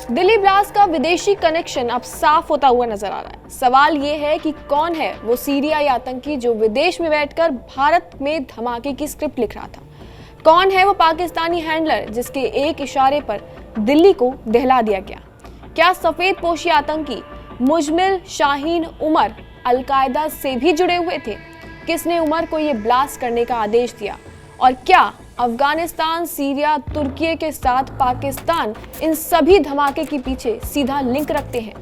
Delhi blast का विदेशी connection अब साफ होता हुआ नजर आ रहा है। सवाल ये है कि कौन है वो सीरियाई आतंकी जो विदेश में बैठकर भारत में धमाके की स्क्रिप्ट लिख रहा था। कौन है वो पाकिस्तानी हैंडलर जिसके एक इशारे पर दिल्ली को दहला दिया गया। क्या सफेद पोशी आतंकी मुजमिल शाहीन उमर अलकायदा से भी जुड़े हुए थे। किसने उमर को ये ब्लास्ट करने का आदेश दिया और क्या अफगानिस्तान, सीरिया, तुर्की के साथ पाकिस्तान इन सभी धमाके के पीछे सीधा लिंक रखते हैं।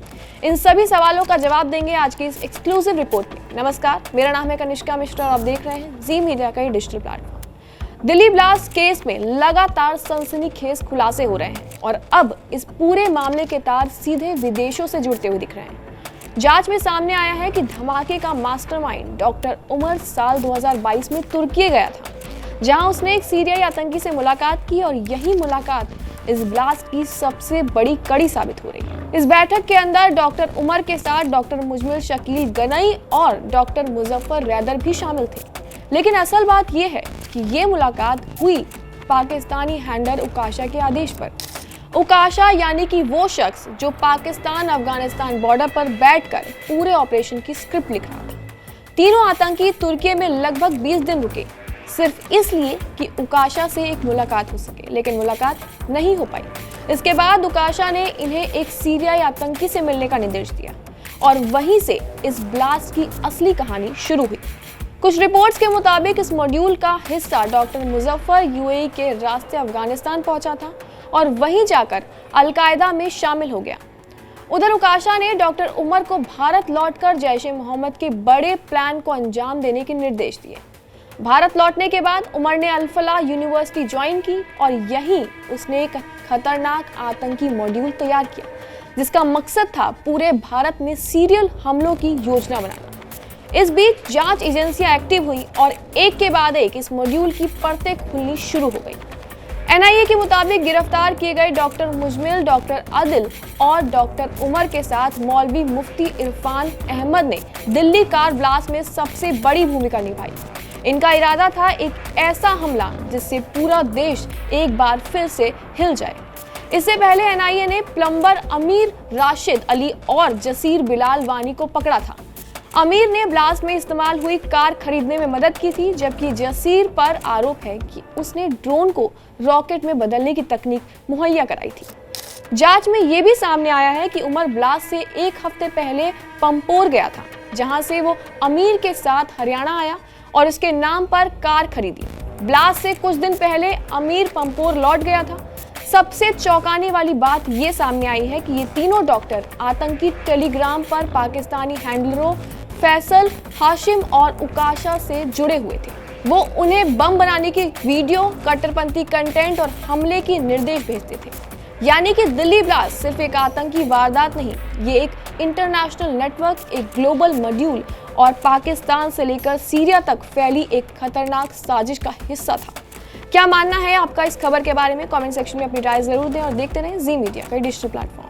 इन सभी सवालों का जवाब देंगे आज की इस एक्सक्लूसिव रिपोर्ट में। नमस्कार, मेरा नाम है कनिष्का मिश्रा और आप देख रहे हैं जी मीडिया का digital platform. Delhi blast case में लगातार सनसनीखेज खुलासे हो रहे हैं और अब इस पूरे मामले के तार सीधे विदेशों से जुड़ते हुए दिख रहे हैं। जांच में सामने आया है कि धमाके का मास्टरमाइंड डॉक्टर उमर साल 2022 में तुर्की गया था, जहां उसने एक सीरियाई आतंकी से मुलाकात की और यही मुलाकात इस ब्लास्ट की सबसे बड़ी कड़ी साबित हो रही है। इस बैठक के अंदर डॉक्टर उमर के साथ डॉक्टर मुजमिल शकील गनई और डॉक्टर मुजफ्फर रैदर भी शामिल थे। लेकिन असल बात यह है कि ये मुलाकात हुई पाकिस्तानी हैंडलर उकाशा के आदेश पर। उकाशा यानी कि वो शख्स जो पाकिस्तान अफगानिस्तान बॉर्डर पर बैठकर पूरे ऑपरेशन की स्क्रिप्ट लिख रहा था। तीनों आतंकी तुर्की में लगभग 20 दिन रुके, सिर्फ इसलिए कि उकाशा से एक मुलाकात हो सके, लेकिन मुलाकात नहीं हो पाई। इसके बाद उकाशा ने इन्हें एक सीरियाई आतंकी से मिलने का निर्देश दिया और वहीं से इस ब्लास्ट की असली कहानी शुरू हुई। कुछ रिपोर्ट्स के मुताबिक इस मॉड्यूल का हिस्सा डॉक्टर मुजफ्फर यूएई के रास्ते अफगानिस्तान पहुंचा था और वहीं जाकर अलकायदा में शामिल हो गया। उधर उकाशा ने डॉक्टर उमर को भारत लौटकर जैश-ए-मोहम्मद के बड़े प्लान को अंजाम देने के निर्देश दिए। भारत लौटने के बाद उमर ने अल-फलाह यूनिवर्सिटी ज्वाइन की और यहीं उसने एक खतरनाक आतंकी मॉड्यूल तैयार किया, जिसका मकसद था पूरे भारत में सीरियल हमलों की योजना बनाना। इस बीच जांच एजेंसियां एक्टिव हुई और एक के बाद एक इस मॉड्यूल की परतें खुलनी शुरू हो गई। एनआईए के मुताबिक गिरफ्तार किए गए डॉक्टर मुजमिल, डॉक्टर आदिल और डॉक्टर उमर के साथ मौलवी मुफ्ती इरफान अहमद ने दिल्ली कार ब्लास्ट में सबसे बड़ी भूमिका निभाई। इनका इरादा था एक ऐसा हमला जिससे पूरा देश एक बार फिर से हिल जाए। इससे पहले एनआईए ने प्लम्बर अमीर राशिद अली और जसीर बिलाल वानी को पकड़ा था। अमीर ने ब्लास्ट में इस्तेमाल हुई कार खरीदने में मदद की थी, जबकि जसीर पर आरोप है कि उसने ड्रोन को रॉकेट में बदलने की तकनीक मुहैया कराई थी। जांच में यह भी सामने आया है कि उमर ब्लास्ट से एक हफ्ते पहले पंपोर गया था, जहां से वो अमीर के साथ हरियाणा आया और इसके नाम पर कार खरीदी। ब्लास्ट से कुछ दिन पहले अमीर पंपोर लौट गया था। सबसे चौंकाने वाली बात ये सामने आई है कि ये तीनों डॉक्टर आतंकी टेलीग्राम पर पाकिस्तानी हैंडलरों फैसल, हाशिम और उकाशा से जुड़े हुए थे। वो उन्हें बम बनाने की वीडियो, कट्टरपंथी कंटेंट और हमले की निर्देश भेजते थे। यानी कि दिल्ली ब्लास्ट सिर्फ एक आतंकी वारदात नहीं, ये एक इंटरनेशनल नेटवर्क, एक ग्लोबल मॉड्यूल और पाकिस्तान से लेकर सीरिया तक फैली एक खतरनाक साजिश का हिस्सा था। क्या मानना है आपका इस खबर के बारे में? कमेंट सेक्शन में अपनी राय जरूर दें और देखते रहें जी मीडिया का डिजिटल प्लेटफॉर्म।